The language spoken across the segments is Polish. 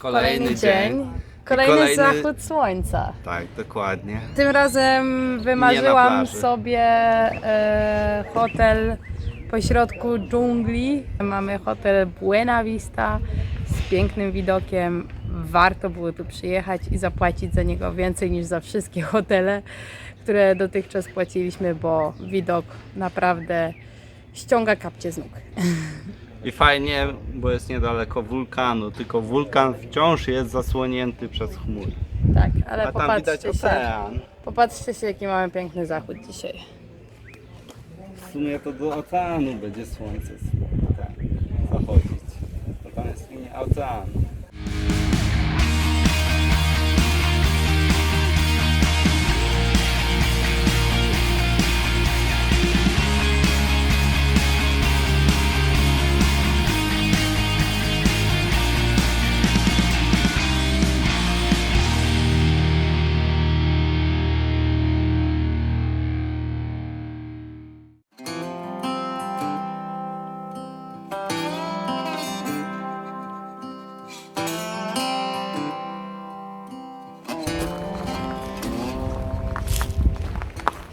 Kolejny dzień. Kolejny zachód słońca. Tak, dokładnie. Tym razem wymarzyłam sobie hotel pośrodku dżungli. Mamy hotel Buena Vista z pięknym widokiem. Warto było tu przyjechać i zapłacić za niego więcej niż za wszystkie hotele, które dotychczas płaciliśmy, bo widok naprawdę ściąga kapcie z nóg. I fajnie, bo jest niedaleko wulkanu, tylko wulkan wciąż jest zasłonięty przez chmury. Tak, ale A tam widać popatrzcie się, ocean. popatrzcie się, jaki mamy piękny zachód dzisiaj. W sumie to do oceanu będzie słońce zachodzić. To tam jest linia oceanu.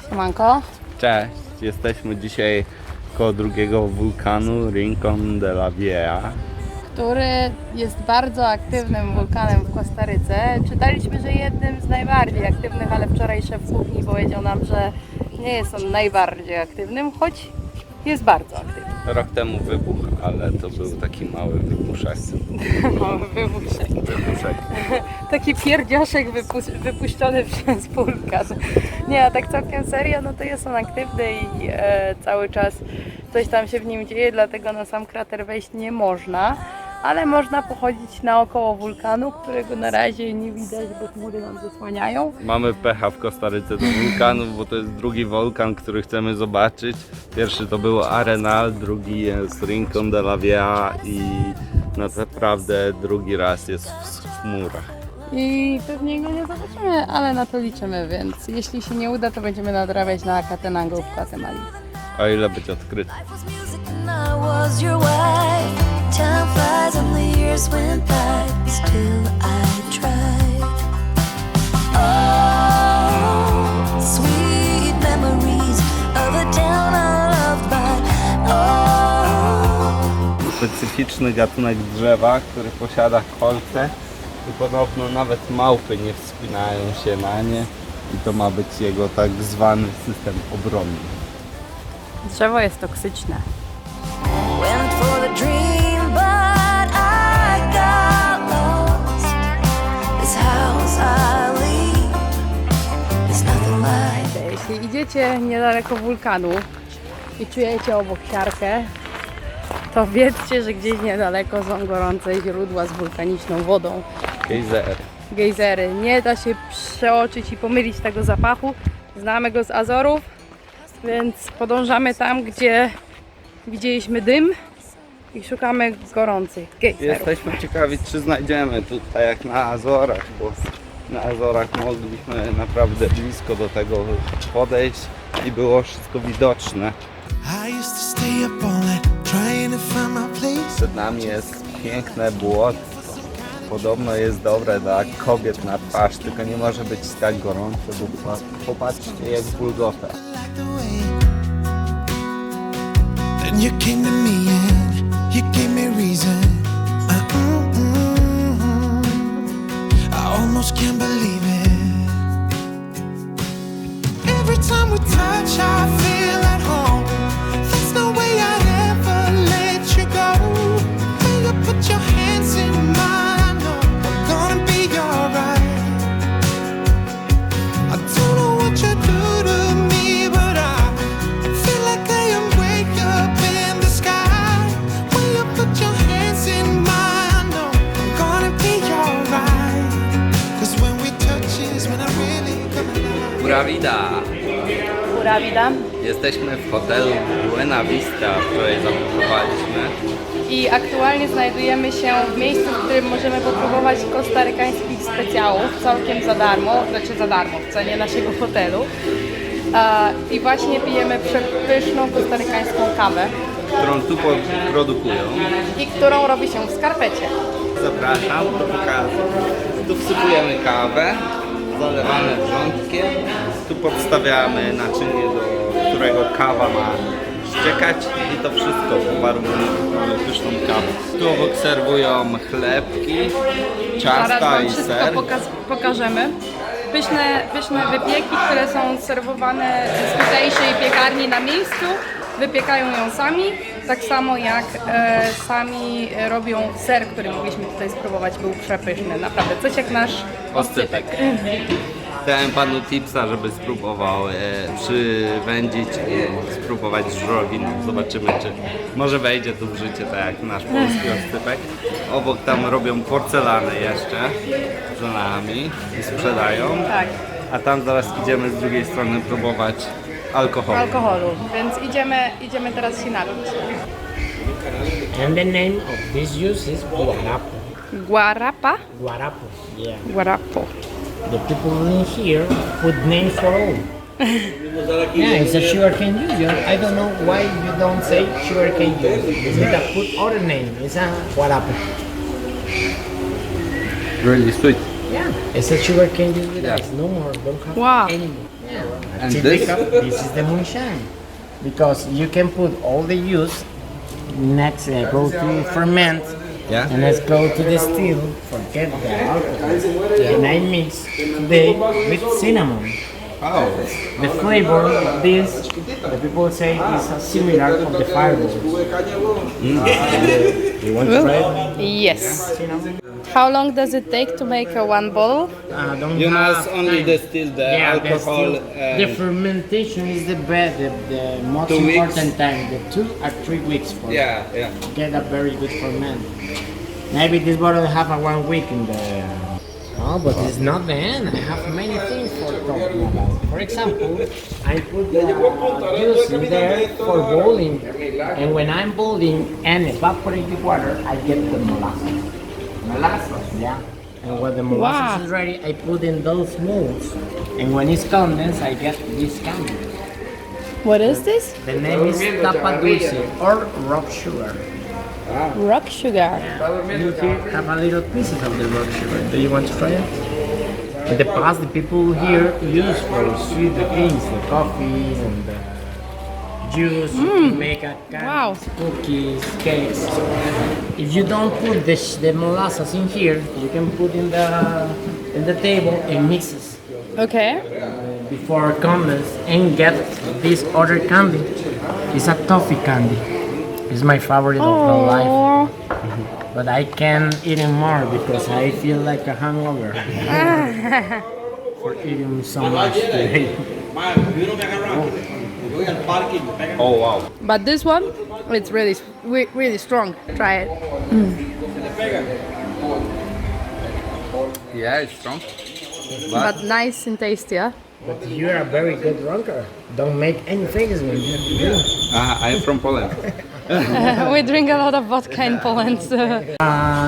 Siemanko. Cześć, jesteśmy dzisiaj koło drugiego wulkanu Rincon de la Vieja. Który jest bardzo aktywnym wulkanem w Kostaryce. Czytaliśmy, że jednym z najbardziej aktywnych, ale wczoraj szef kuchni powiedział nam, że nie jest on najbardziej aktywnym, choć jest bardzo aktywny. Rok temu wybuchł, ale to był taki mały wybuszek. Mały wybuszek. Wybuszek. Taki pierdzioszek wypuszczony przez wulkan. Nie, a tak całkiem serio, no to jest on aktywny i cały czas coś tam się w nim dzieje, dlatego na sam krater wejść nie można. Ale można pochodzić naokoło wulkanu, którego na razie nie widać, bo chmury nam zasłaniają. Mamy pecha w Kostaryce do wulkanów, bo to jest drugi wulkan, który chcemy zobaczyć. Pierwszy to był Arenal, drugi jest Rincon de la Vieja i naprawdę drugi raz jest w chmurach. I pewnie go nie zobaczymy, ale na to liczymy, więc jeśli się nie uda, to będziemy nadrabiać na Catenango w Guatemali. O ile będzie odkryty. Time flies and the years went by, still I tried. Oh, sweet memories of a town I loved, but oh. Specyficzny gatunek drzewa, który posiada kolce i podobno nawet małpy nie wspinają się na nie i to ma być jego tak zwany system obronny. Drzewo jest toksyczne. Went for the dream, but I got lost. This house I leave is nothing like. Jeśli idziecie niedaleko wulkanu i czujecie obok siarkę, to wiedzcie, że gdzieś niedaleko są gorące źródła z wulkaniczną wodą. Gejzery. Gejzery. Nie da się przeoczyć i pomylić tego zapachu. Znamy go z Azorów, więc podążamy tam, gdzie widzieliśmy dym i szukamy gorących gejzerów. Jesteśmy ciekawi, czy znajdziemy tutaj jak na Azorach, bo na Azorach mogliśmy naprawdę blisko do tego podejść i było wszystko widoczne. Przed nami jest piękne błotko. Podobno jest dobre dla kobiet na twarz, tylko nie może być tak gorąco, bo popatrzcie jak bulgotę. Then you came to me and you gave me reason. I almost can't believe it. Every time we touch, I feel at home. There's no way I'd ever let you go. When you put your hands in mine, I know I'm gonna be alright. I don't know what you do to me, but I feel like I am wake up in the sky. When you put your hands in mine, I know I'm gonna be alright. 'Cause when we touch is when I really come alive. Pura vida! Pura vida. Jesteśmy w hotelu Buena Vista, wczoraj zabudowaliśmy. I aktualnie znajdujemy się w miejscu, w którym możemy popróbować kostarykańskich specjałów całkiem za darmo, znaczy za darmo w cenie naszego hotelu. I właśnie pijemy przepyszną kostarykańską kawę, którą tu produkują. i którą robi się w skarpecie. zapraszam do pokazu. Tu wsypujemy kawę, zalewamy wrzątkiem, tu podstawiamy naczynie, do którego kawa ma ściekać i to wszystko powarujemy pyszną kawę. Tu obok serwują chlebki, Zaraz ciasta Wam i wszystko ser. pokażemy. Pyszne wypieki, które są serwowane z tutejszej piekarni na miejscu. Wypiekają ją sami, tak samo jak sami robią ser, który mogliśmy tutaj spróbować. Był przepyszny, naprawdę coś jak nasz oscypek. Dałem panu tipsa, żeby spróbował przywędzić i spróbować żurawiny. Zobaczymy, czy może wejdzie tu w życie tak jak nasz polski oscypek. Obok tam robią porcelanę jeszcze za nami i sprzedają. Tak, A tam zaraz idziemy z drugiej strony próbować alkoholu. więc idziemy teraz się napić. And the name of this juice is guarapo. Guarapa? Guarapo, yeah. Guarapo. The people in here put names for all. Yeah, it's a sugarcane juice. I don't know why you don't say sugarcane juice. It's need to put other name. It's a guarapo. Really sweet. Yeah, it's a sugarcane juice with Yeah. ice. No more, don't have Wow. anymore. Yeah. And Typical, this? this is the moonshine. Because you can put all the juice next, go to ferment. Yeah? And let's go to the still, forget the alcohol. And I mix today with cinnamon. Oh. The flavor of this, the people say is similar of the fireballs. You want to try it? Yes. How long does it take to make one bottle? Don't You have must only time. distill the the alcohol still- the and fermentation is the best, the most 2 weeks? important time, the 2 or 3 weeks for yeah. get a very good ferment. Maybe this bottle have a 1 week in the. Oh, but it's not the end. I have many things for talking about. For example, I put the juice in there for boiling, and when I'm boiling and evaporate the water, I get the molasses. Molasses, yeah. And when the molasses is ready, I put in those molds, and when it's condensed, I get this candy. What is this? The name is tapa dulce or rock sugar. Rock sugar. You here have a little pieces of the rock sugar. Do you want to try it? In the past, the people here use for sweet things, the coffee and the juice to make a candy, Wow. cookies, cakes. If you don't put the molasses in here, you can put in the table and mixes Okay. before condense and get this other candy. It's a toffee candy. It's my favorite of the life. Oh, But I can't eat it more because I feel like a hangover for eating so much today. Oh wow. but this one, it's really strong. Try it. Yeah, it's strong. But nice and tasty, yeah? But you're a very good drunker. Don't make any faces when you drink. I'm from Poland. We drink a lot of vodka in Poland. So.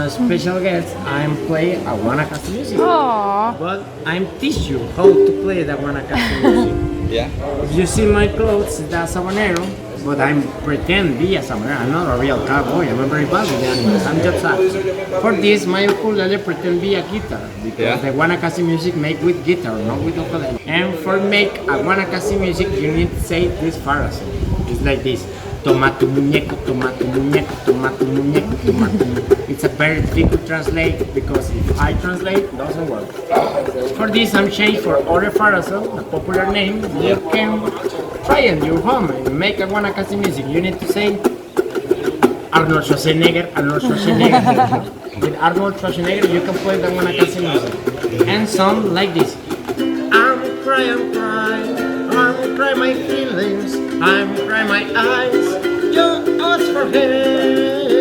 Special guest, I'm playing a Guanacaste music. Aww. But I'm teach you how to play the Guanacaste music. Yeah. If you see my clothes, that's habanero, but I'm pretend be a habanero. I'm not a real cowboy. I'm a very bad with the animals. I'm just that. For this, my ukulele pretend be a guitar because Yeah. the Guanacaste music make with guitar, not with ukulele. And for make a Guanacaste music, you need to say this phrase. It's like this. Toma tu muñeco, toma tu muñeco, toma tu muñeco, toma tu muñeco. It's a very difficult to translate because if I translate, it doesn't work. For this, I'm changed for other Farasel, a popular name. You can try it in your home and make a Guanacaste music. You need to say Arnold Schwarzenegger, Arnold Schwarzenegger. With Arnold Schwarzenegger, you can play the Guanacaste music. And sound like this. I'm crying, I'm crying my feelings, I'm crying my eyes, you ask for him.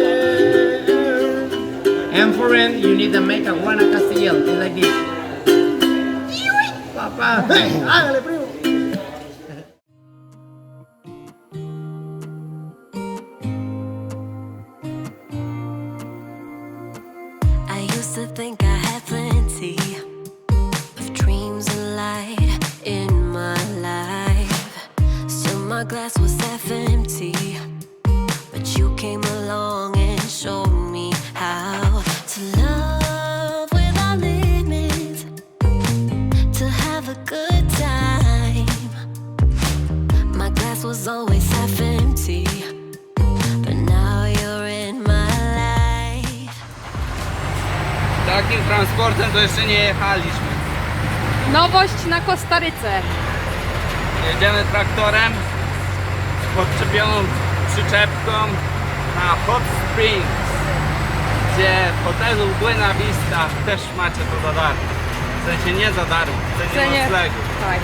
And for him, you need to make a Guanacaste yell, it's like this. Papa, hágale primo. I used to think I had plenty of dreams and light in my life. Still my glass was half empty, but you came along and showed me how to love. Takim transportem to jeszcze nie jechaliśmy. Nowość na Kostaryce. Jedziemy traktorem z podczepioną przyczepką na Hot Springs, gdzie w hotelu Buena Vista też macie to za darmo. W sensie nie za darmo, w sensie noclegu. Tak,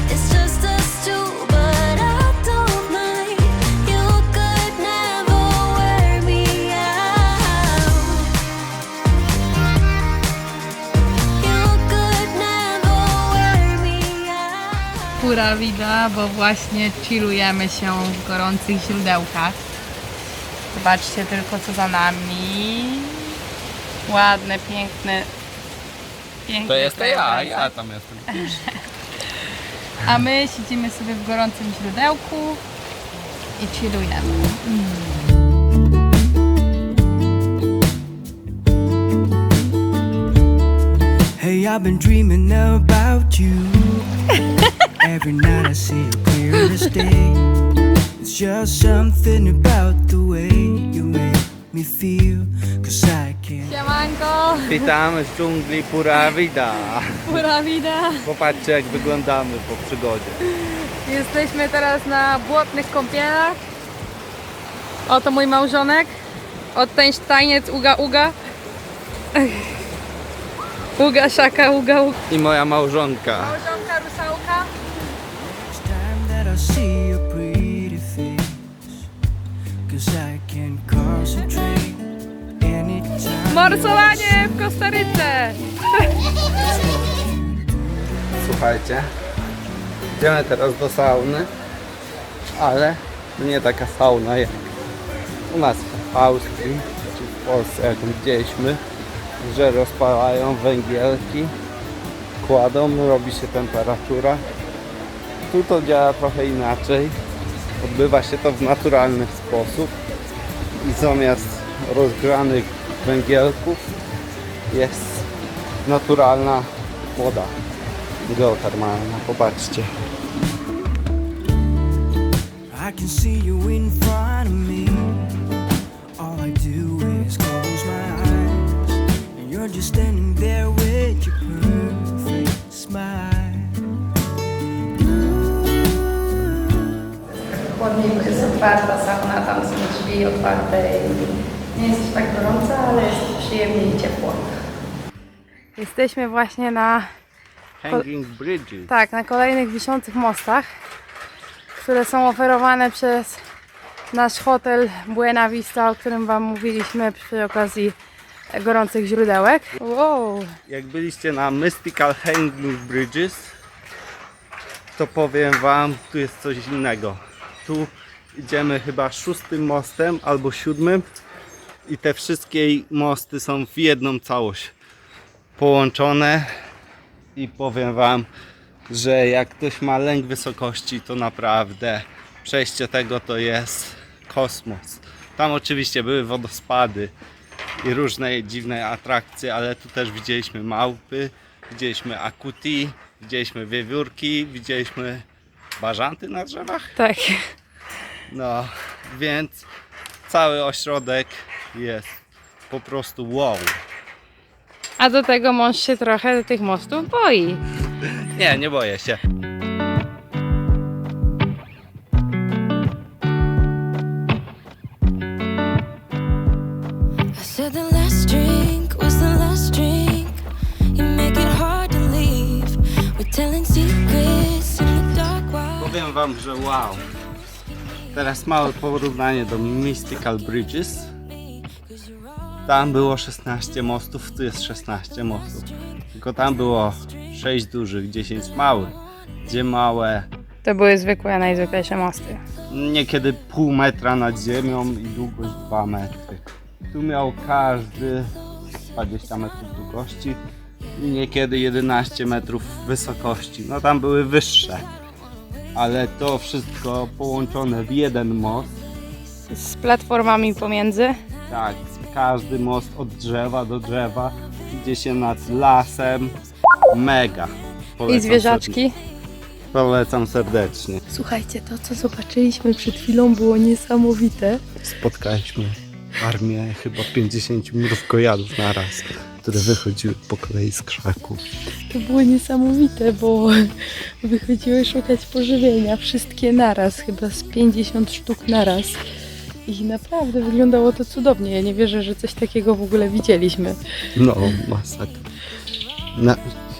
It's just us two, but I don't mind. You could never wear me out. You could never wear me out. Pura vida, bo właśnie chillujemy się w gorących źródełkach. Zobaczcie tylko co za nami. Ładne, piękne. To jest krajobrazy. ja tam jestem. A my siedzimy sobie w gorącym źródełku i chillujemy. Hey, I've been dreaming about you. Every night I see you clear as day. It's just something about the way you make me feel. 'Cause I can't. Siemanko, Witamy z dżungli Pura Vida. pura vida. Popatrzcie jak wyglądamy po przygodzie. Jesteśmy teraz na błotnych kąpielach. Oto mój małżonek. Odtańcz taniec uga uga. Uga szaka uga uga. I moja małżonka. Małżonka rusałka. It's time that I see your pretty face. 'Cause I can't concentrate anytime. Morsowanie w Kostaryce. Słuchajcie, idziemy teraz do sauny, ale nie taka sauna jak u nas w Austrii czy w Polsce, jak widzieliśmy, że rozpalają węgielki, kładą, robi się temperatura. Tu to działa trochę inaczej, odbywa się to w naturalny sposób i zamiast rozgranych węgielków jest naturalna woda geotermalna, popatrzcie. I can see you in front of me. All I do is close my eyes, and you're just standing there with your perfect smile. Chłodniej, bo jest otwarta sauna, tam są drzwi otwarte i nie jest już tak gorąco, ale jest przyjemnie i ciepło. Jesteśmy właśnie na Hanging bridges. Tak, na kolejnych wiszących mostach, które są oferowane przez nasz hotel Buena Vista, o którym Wam mówiliśmy przy okazji gorących źródełek. Wow. Jak byliście na Mystical Hanging Bridges, to powiem Wam, tu jest coś innego. Tu idziemy chyba 6. mostem albo 7 i te wszystkie mosty są w jedną całość połączone i powiem Wam, że jak ktoś ma lęk wysokości, to naprawdę przejście tego to jest kosmos. Tam oczywiście były wodospady i różne dziwne atrakcje, ale tu też widzieliśmy małpy, widzieliśmy akuti, widzieliśmy wiewiórki, widzieliśmy bażanty na drzewach. Tak. No, więc cały ośrodek jest po prostu wow. A do tego mąż się trochę tych mostów boi. Nie boję się. I said the last drink was the last drink. You make it hard to leave. We're telling secrets in the dark while Powiem Wam, że wow. Teraz małe porównanie do Mystical Bridges. Tam było 16 mostów, tu jest 16 mostów. Tylko tam było 6 dużych, 10 małych. Gdzie małe To były zwykłe, najzwyklejsze mosty. niekiedy pół metra nad ziemią i długość 2 metry. Tu miał każdy 20 metrów długości i niekiedy 11 metrów wysokości. No tam były wyższe. Ale to wszystko połączone w jeden most. Z platformami pomiędzy. Tak, każdy most od drzewa do drzewa idzie się nad lasem. Mega. I zwierzaczki. Polecam serdecznie. Słuchajcie, to co zobaczyliśmy przed chwilą było niesamowite. Spotkaliśmy armię chyba 50 mrówkojadów naraz, które wychodziły po kolei z krzaków. To było niesamowite, bo wychodziły szukać pożywienia, wszystkie naraz, chyba z 50 sztuk naraz. I naprawdę wyglądało to cudownie. Ja nie wierzę, że coś takiego w ogóle widzieliśmy. No, masakra.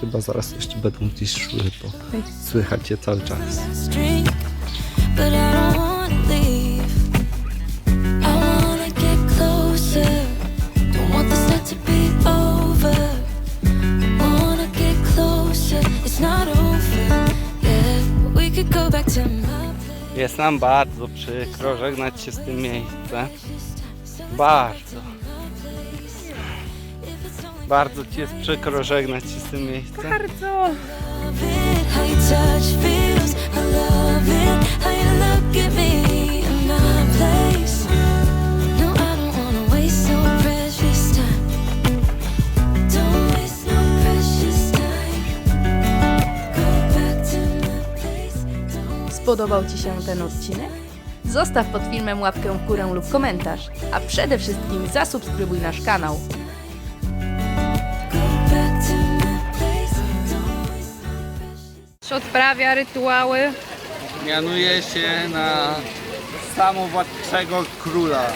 Chyba zaraz jeszcze będą gdzieś szły, bo słychać je cały czas. Street, but I don't wanna leave. I wanna get closer. Don't want this night to be over. Wanna get closer. It's not over. Yeah, we could go back to my place. Jest nam bardzo przykro żegnać się z tym miejscem. Bardzo. Bardzo Ci jest przykro żegnać się z tym miejscem. Bardzo! Love it, how your touch feels. I love it, how you look at me in my place. No, I don't wanna waste no precious time. Don't waste no precious time. Go back to my place. Spodobał Ci się ten odcinek? Zostaw pod filmem łapkę w górę lub komentarz, a przede wszystkim zasubskrybuj nasz kanał. Go back to my place. Don't waste no precious. Odprawia rytuały. Mianuje się na samowładczego króla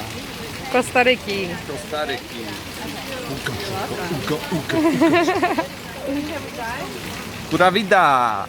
Kostaryki. Kostaryki. Pura vida!